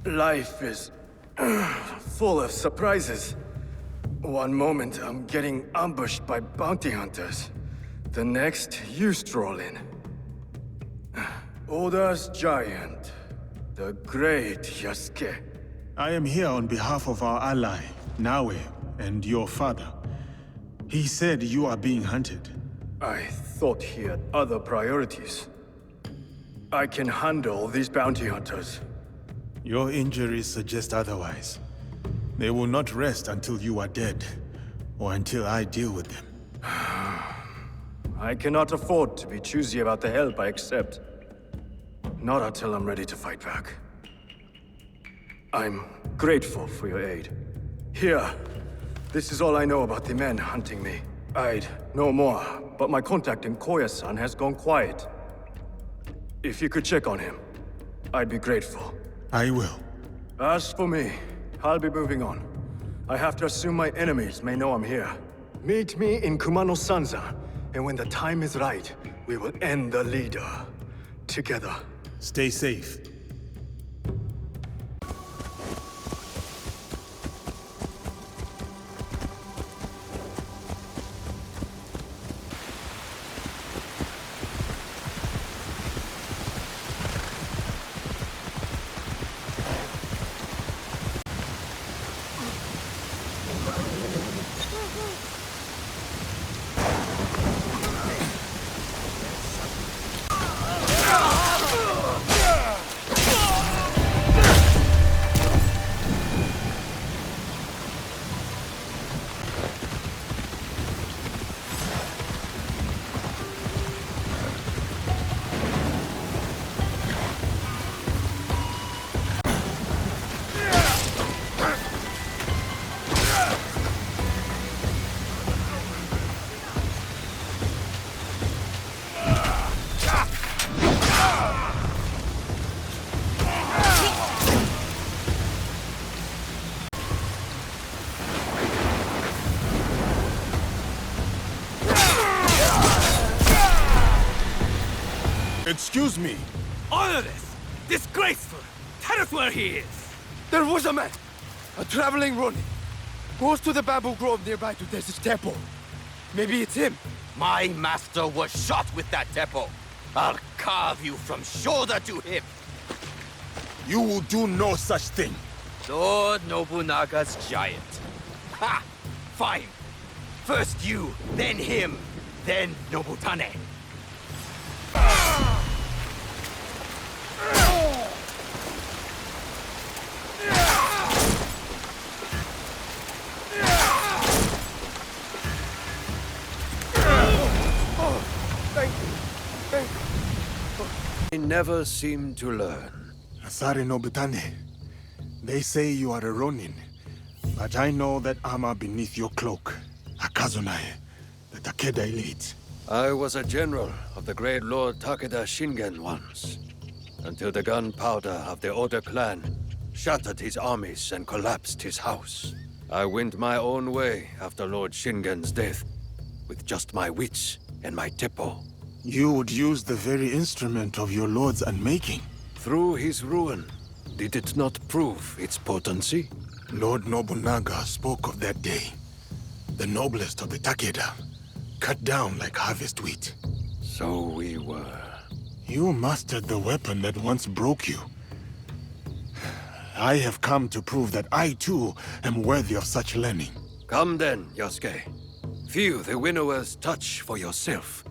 Life is full of surprises. One moment I'm getting ambushed by bounty hunters. The next, you stroll in. Oda's giant, the great Yasuke. I am here on behalf of our ally, Naue, and your father. He said you are being hunted. I thought he had other priorities. I can handle these bounty hunters. Your injuries suggest otherwise. They will not rest until you are dead, or until I deal with them. I cannot afford to be choosy about the help I accept. Not until I'm ready to fight back. I'm grateful for your aid. Here, this is all I know about the men hunting me. I'd know more, but my contact in Koya-san has gone quiet. If you could check on him, I'd be grateful. I will. As for me, I'll be moving on. I have to assume my enemies may know I'm here. Meet me in Kumano-Sanza, and when the time is right, we will end the leader. Together. Stay safe. Excuse me. Honorless! Disgraceful! Tell us where he is! There was a man, a traveling Ronin. Goes to the bamboo grove nearby to test his tempo. Maybe it's him. My master was shot with that teppo. I'll carve you from shoulder to hip. You will do no such thing. Lord Nobunaga's giant. Ha! Fine. First you, then him, then Nobutane. I never seem to learn. Asare Nobutane, they say you are a Ronin, but I know that armor beneath your cloak. Akazunae, the Takeda elite. I was a general of the great Lord Takeda Shingen once, until the gunpowder of the Oda clan shattered his armies and collapsed his house. I went my own way after Lord Shingen's death, with just my wits and my teppo. You would use the very instrument of your lord's unmaking. Through his ruin, did it not prove its potency? Lord Nobunaga spoke of that day. The noblest of the Takeda, cut down like harvest wheat. So we were. You mastered the weapon that once broke you. I have come to prove that I too am worthy of such learning. Come then, Yasuke. Feel the winnower's touch for yourself.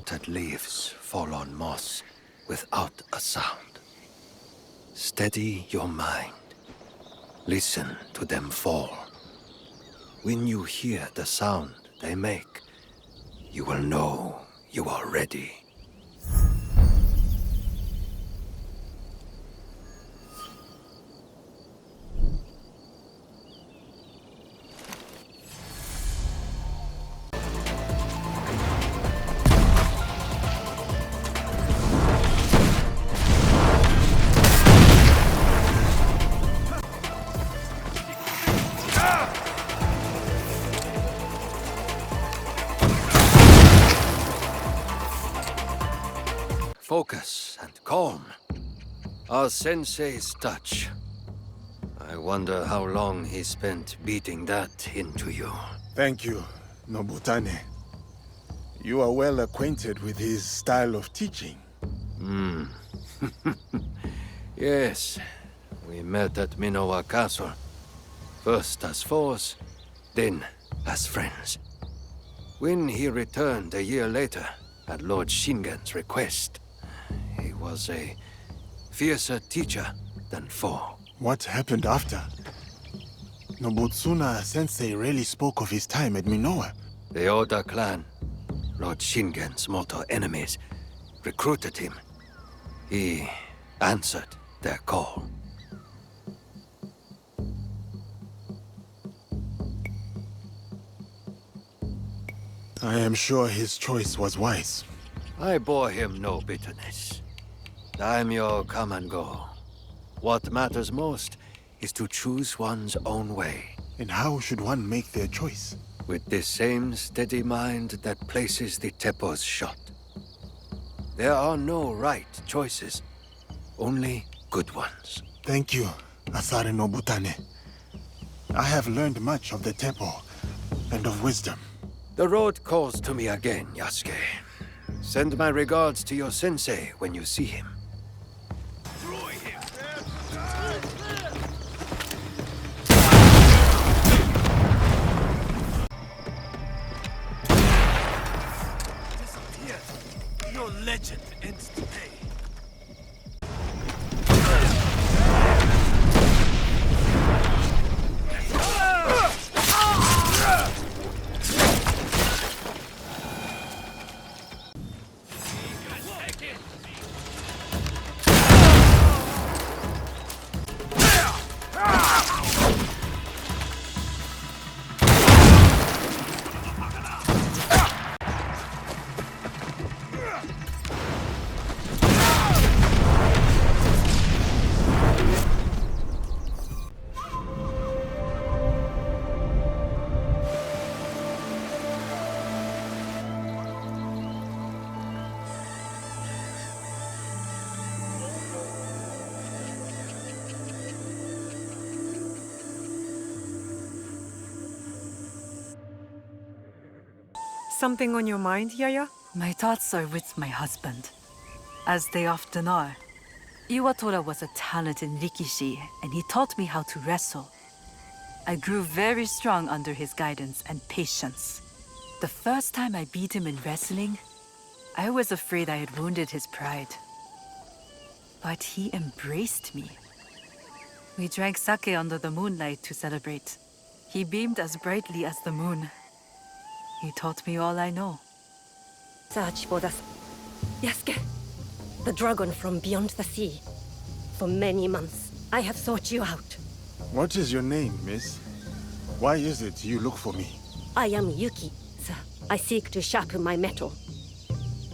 That leaves fall on moss without a sound. Steady your mind. Listen to them fall. When you hear the sound they make, you will know you are ready. focus and calm. Our sensei's touch. I wonder how long he spent beating that into you. Thank you, Nobutane. You are well acquainted with his style of teaching. Yes, we met at Minowa Castle. First as foes, then as friends. When he returned a year later, at Lord Shingen's request, he was a fiercer teacher than foe. What happened after? Nobutsuna-sensei rarely spoke of his time at Minowa. The Oda clan, Lord Shingen's mortal enemies, recruited him. He answered their call. I am sure his choice was wise. I bore him no bitterness. Daimyo come and go. What matters most is to choose one's own way. And how should one make their choice? With the same steady mind that places the Teppo's shot. There are no right choices, only good ones. Thank you, Asare Nobutane. I have learned much of the Teppo and of wisdom. The road calls to me again, Yasuke. Send my regards to your sensei when you see him. Your legend ends today. Something on your mind, Yaya? My thoughts are with my husband, as they often are. Iwatora was a talented rikishi, and he taught me how to wrestle. I grew very strong under his guidance and patience. The first time I beat him in wrestling, I was afraid I had wounded his pride. But he embraced me. We drank sake under the moonlight to celebrate. He beamed as brightly as the moon. He taught me all I know. Search for the... Yasuke, the dragon from beyond the sea. For many months, I have sought you out. What is your name, miss? Why is it you look for me? I am Yuki, sir. I seek to sharpen my mettle.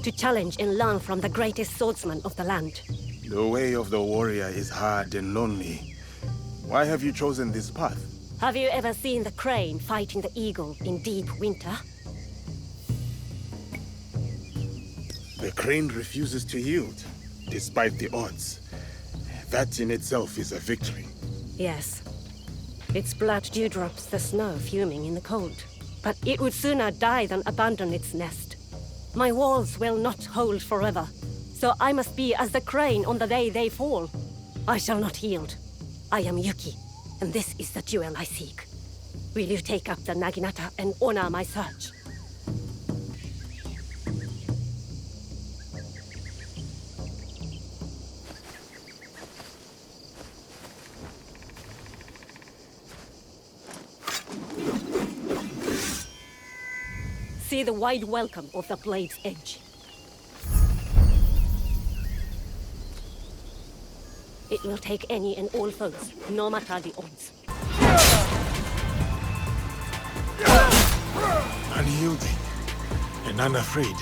To challenge and learn from the greatest swordsman of the land. The way of the warrior is hard and lonely. Why have you chosen this path? Have you ever seen the crane fighting the eagle in deep winter? The crane refuses to yield, despite the odds. That in itself is a victory. Yes. Its blood dewdrops the snow fuming in the cold. But it would sooner die than abandon its nest. My walls will not hold forever, so I must be as the crane on the day they fall. I shall not yield. I am Yuki, and this is the jewel I seek. Will you take up the Naginata and honor my search? See the wide welcome of the blade's edge. It will take any and all foes, no matter the odds. Unyielding and unafraid.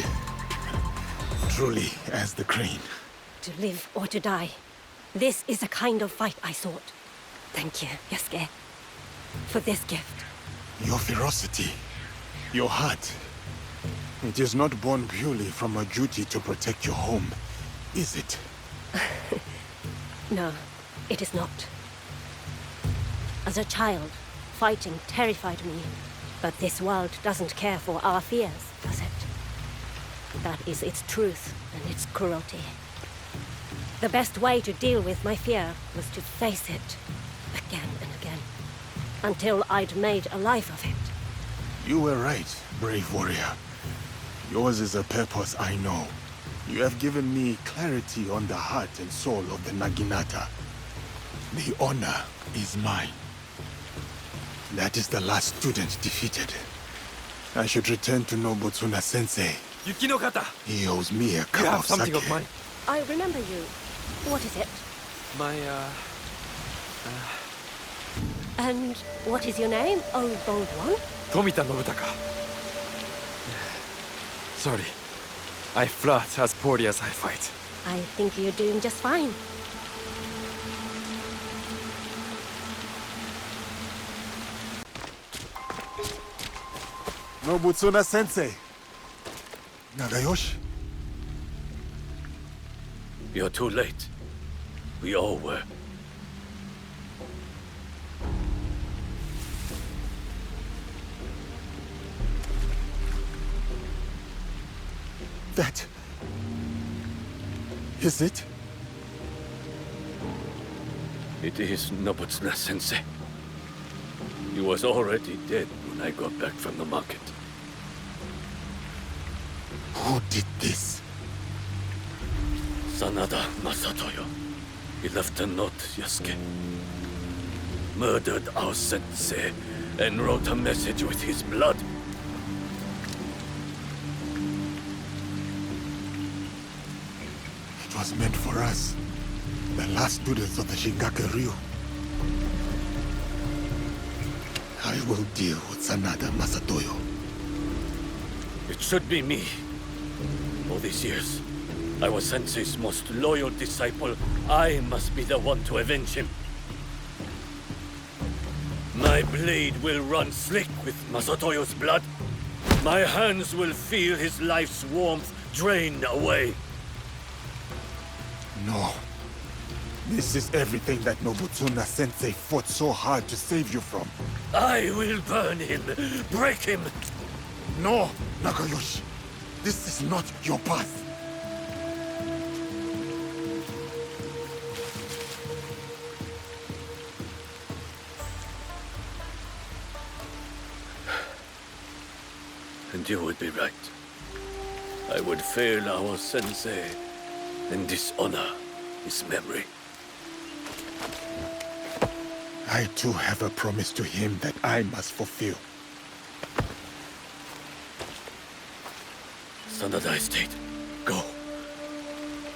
Truly as the crane. To live or to die. This is the kind of fight I sought. Thank you, Yasuke, for this gift. Your ferocity, your heart. It is not born purely from a duty to protect your home, is it? No, it is not. As a child, fighting terrified me. But this world doesn't care for our fears, does it? That is its truth and its cruelty. The best way to deal with my fear was to face it again and again, until I'd made a life of it. You were right, brave warrior. Yours is a purpose I know. You have given me clarity on the heart and soul of the Naginata. The honor is mine. That is the last student defeated. I should return to Nobutsuna Sensei. Yukinokata! He owes me a You cup have of something sake. of mine. I remember you. What is it? My, And what is your name, oh bold one? Tomita Nobutaka. Sorry. I flirt as poorly as I fight. I think you're doing just fine. Nobutsuna Sensei. Nagayoshi. You're too late. We all were. That... is it? It is Nobutsuna Sensei. He was already dead when I got back from the market. Who did this? Sanada Masatoyo. He left a note, Yasuke. Murdered our sensei and wrote a message with his blood. It was meant for us. The last students of the Shingake Ryu. I will deal with Sanada Masatoyo. It should be me. All these years, I was Sensei's most loyal disciple. I must be the one to avenge him. My blade will run slick with Masatoyo's blood. My hands will feel his life's warmth drain away. No. This is everything that Nobutsuna Sensei fought so hard to save you from. I will burn him, break him. No, Nagayoshi. This is not your path. And you would be right. I would fail our sensei and dishonor his memory. I too have a promise to him that I must fulfill. Sanada Estate, go.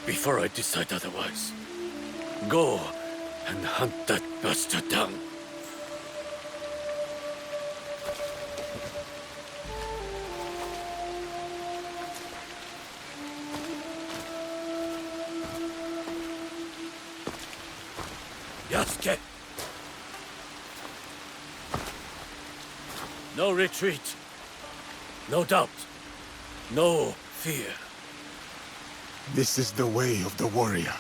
Before I decide otherwise. Go and hunt that bastard down. Yasuke! No retreat. No doubt. No fear. This is the way of the warrior.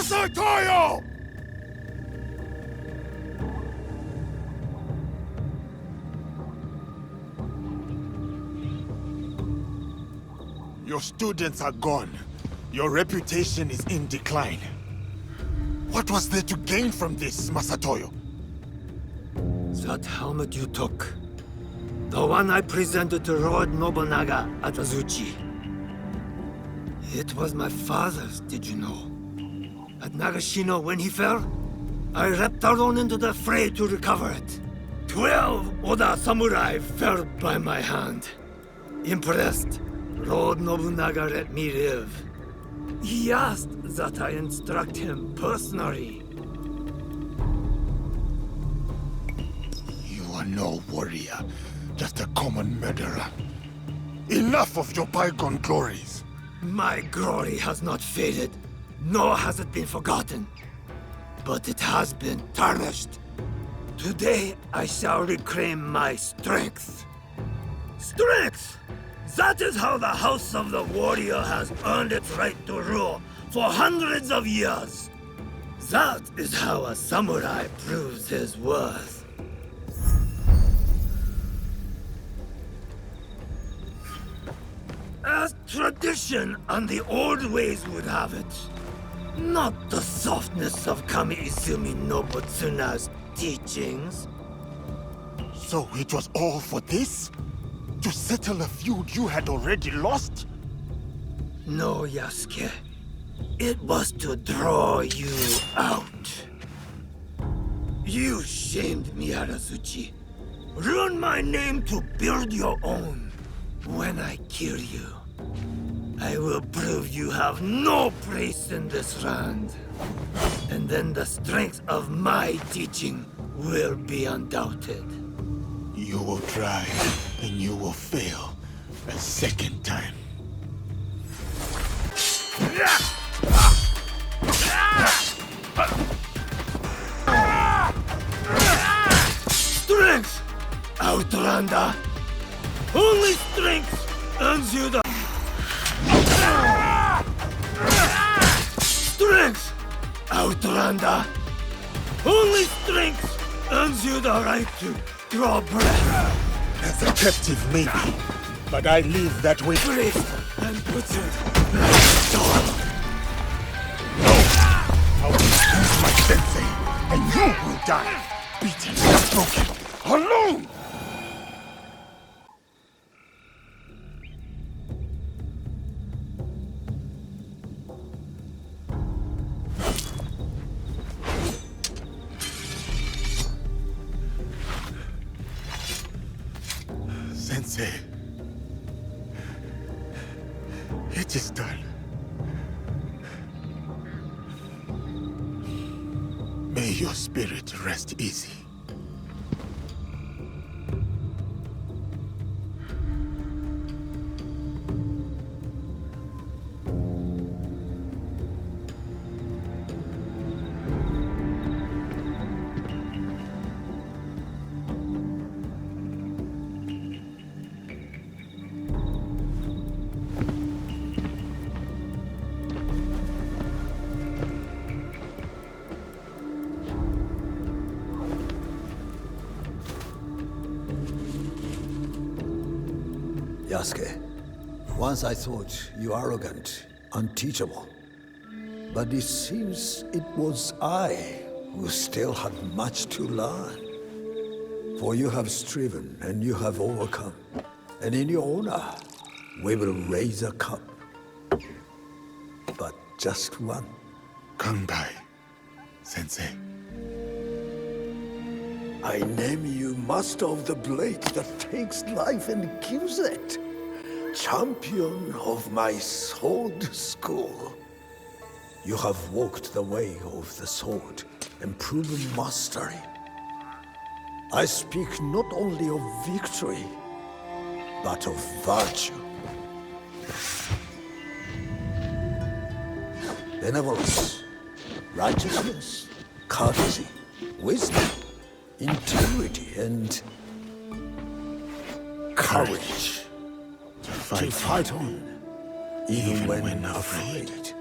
Masatoyo! Your students are gone. Your reputation is in decline. What was there to gain from this, Masatoyo? That helmet you took. The one I presented to Lord Nobunaga at Azuchi. It was my father's, did you know? At Nagashino, when he fell, I leapt alone into the fray to recover it. 12 Oda samurai fell by my hand. Impressed, Lord Nobunaga let me live. He asked that I instruct him personally. You are no warrior, just a common murderer. Enough of your bygone glories. My glory has not faded, nor has it been forgotten. But it has been tarnished. Today I shall reclaim my strength. Strength! That is how the House of the Warrior has earned its right to rule for hundreds of years. That is how a samurai proves his worth. As tradition and the old ways would have it. Not the softness of Kami Izumi Nobutsuna's teachings. So it was all for this? To settle a feud you had already lost? No, Yasuke. It was to draw you out. You shamed me, Arazuchi. Ruined my name to build your own. When I kill you, I will prove you have no place in this land. And then the strength of my teaching will be undoubted. You will try, and you will fail a second time. Strength! Outlander! Only strength earns you the... Strength! Outlander! Only strength earns you the right to draw breath. As a captive, maybe, but I live that way. Brave and butchered like a dog. No! I will use my sensei, and you will die. Beaten, broken, alone! Sensei, it is done. May your spirit rest easy. Yasuke, once I thought you arrogant, unteachable. But it seems it was I who still had much to learn. For you have striven and you have overcome. And in your honor, we will raise a cup. But just one. Come by, Sensei. I name you Master of the Blade that takes life and gives it. Champion of my sword school. You have walked the way of the sword and proven mastery. I speak not only of victory, but of virtue. Benevolence, righteousness, courtesy, wisdom, integrity, and courage. To fight on, even when afraid.